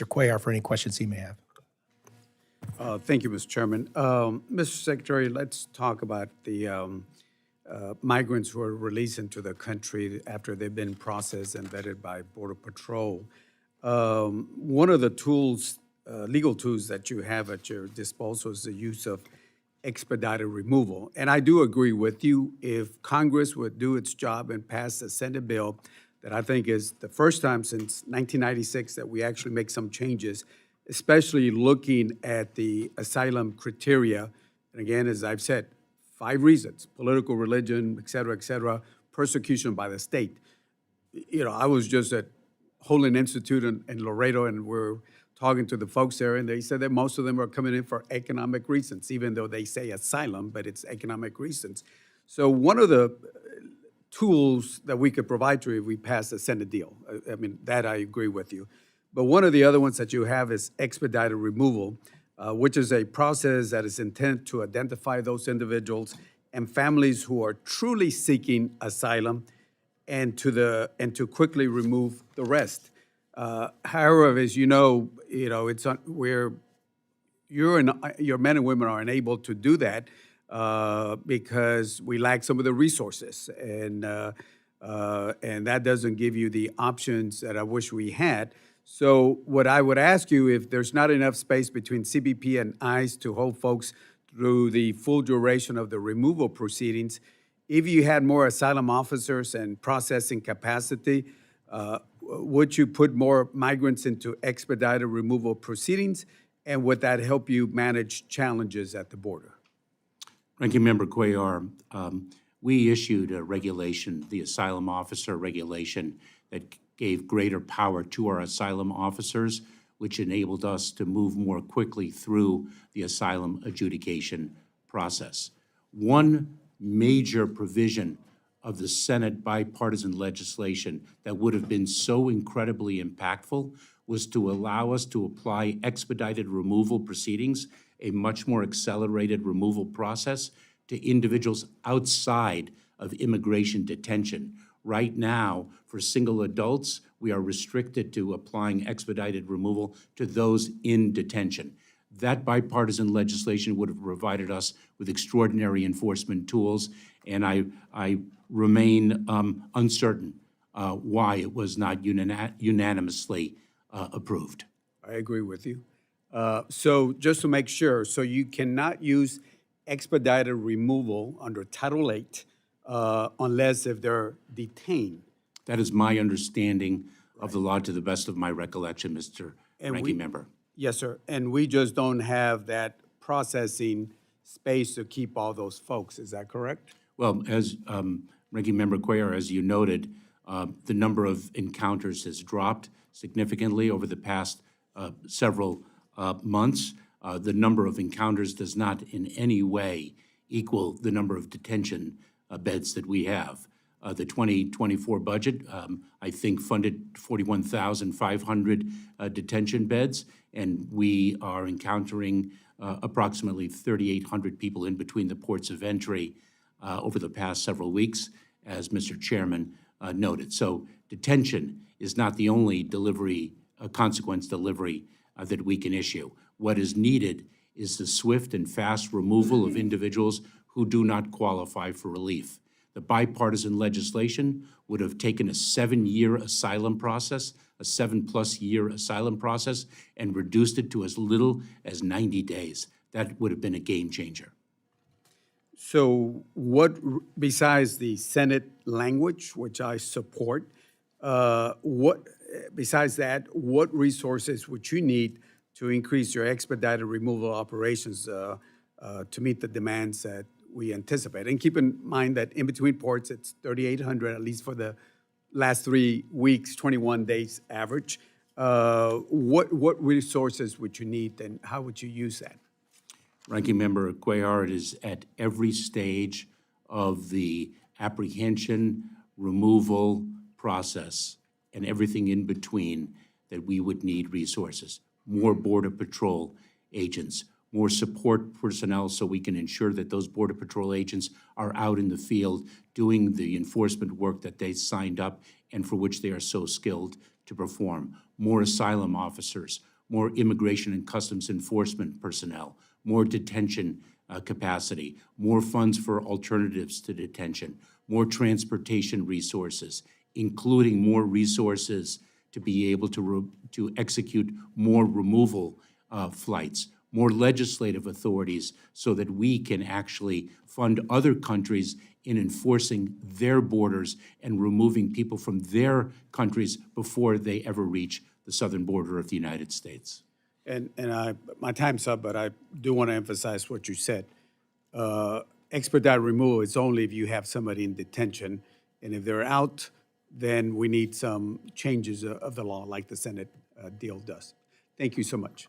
Cuellar for any questions he may have. Thank you, Mr. Chairman. Mr. Secretary, let's talk about the migrants who are released into the country after they've been processed and vetted by Border Patrol. One of the tools, legal tools that you have at your disposal is the use of expedited removal. And I do agree with you. If Congress would do its job and pass the Senate bill, that I think is the first time since 1996 that we actually make some changes, especially looking at the asylum criteria. And again, as I've said, 5 reasons: political, religion, et cetera, persecution by the state. You know, I was just at Holding Institute in Laredo, and we're talking to the folks there, and they said that most of them are coming in for economic reasons, even though they say asylum, but it's economic reasons. So one of the tools that we could provide to you if we pass the Senate deal, I mean, that I agree with you. But one of the other ones that you have is expedited removal, which is a process that is intended to identify those individuals and families who are truly seeking asylum and to quickly remove the rest. However, as you know, it's your men and women are unable to do that because we lack some of the resources, and that doesn't give you the options that I wish we had. So what I would ask you, if there's not enough space between CBP and ICE to hold folks through the full duration of the removal proceedings, if you had more asylum officers and processing capacity, would you put more migrants into expedited removal proceedings? And would that help you manage challenges at the border? Ranking Member Cuellar, we issued a regulation, the asylum officer regulation, that gave greater power to our asylum officers, which enabled us to move more quickly through the asylum adjudication process. One major provision of the Senate bipartisan legislation that would have been so incredibly impactful was to allow us to apply expedited removal proceedings, a much more accelerated removal process, to individuals outside of immigration detention. Right now, for single adults, we are restricted to applying expedited removal to those in detention. That bipartisan legislation would have provided us with extraordinary enforcement tools, and I remain uncertain why it was not unanimously approved. I agree with you. So just to make sure, so you cannot use expedited removal under Title VIII unless if they're detained. That is my understanding of the law to the best of my recollection, Mr. Ranking Member. Yes, sir. And we just don't have that processing space to keep all those folks. Is that correct? Well, as Ranking Member Cuellar, as you noted, the number of encounters has dropped significantly over the past several months. The number of encounters does not in any way equal the number of detention beds that we have. The 2024 budget, I think, funded 41,500 detention beds, and we are encountering approximately 3,800 people in between the ports of entry over the past several weeks, as Mr. Chairman noted. So detention is not the only delivery, consequence delivery that we can issue. What is needed is the swift and fast removal of individuals who do not qualify for relief. The bipartisan legislation would have taken a 7-year asylum process, a 7+ year asylum process, and reduced it to as little as 90 days. That would have been a game changer. So what, besides the Senate language, which I support, besides that, what resources would you need to increase your expedited removal operations to meet the demands that we anticipate? And keep in mind that in between ports, it's 3,800, at least for the last 3 weeks, 21 days average. What resources would you need, and how would you use that? Ranking Member Cuellar, it is at every stage of the apprehension, removal process, and everything in between that we would need resources. More Border Patrol agents, more support personnel so we can ensure that those Border Patrol agents are out in the field doing the enforcement work that they signed up and for which they are so skilled to perform, more asylum officers, more immigration and customs enforcement personnel, more detention capacity, more funds for alternatives to detention, more transportation resources, including more resources to be able to execute more removal flights, more legislative authorities so that we can actually fund other countries in enforcing their borders and removing people from their countries before they ever reach the southern border of the United States. And my time's up, but I do want to emphasize what you said. Expedite removal is only if you have somebody in detention, and if they're out, then we need some changes of the law like the Senate deal does. Thank you so much.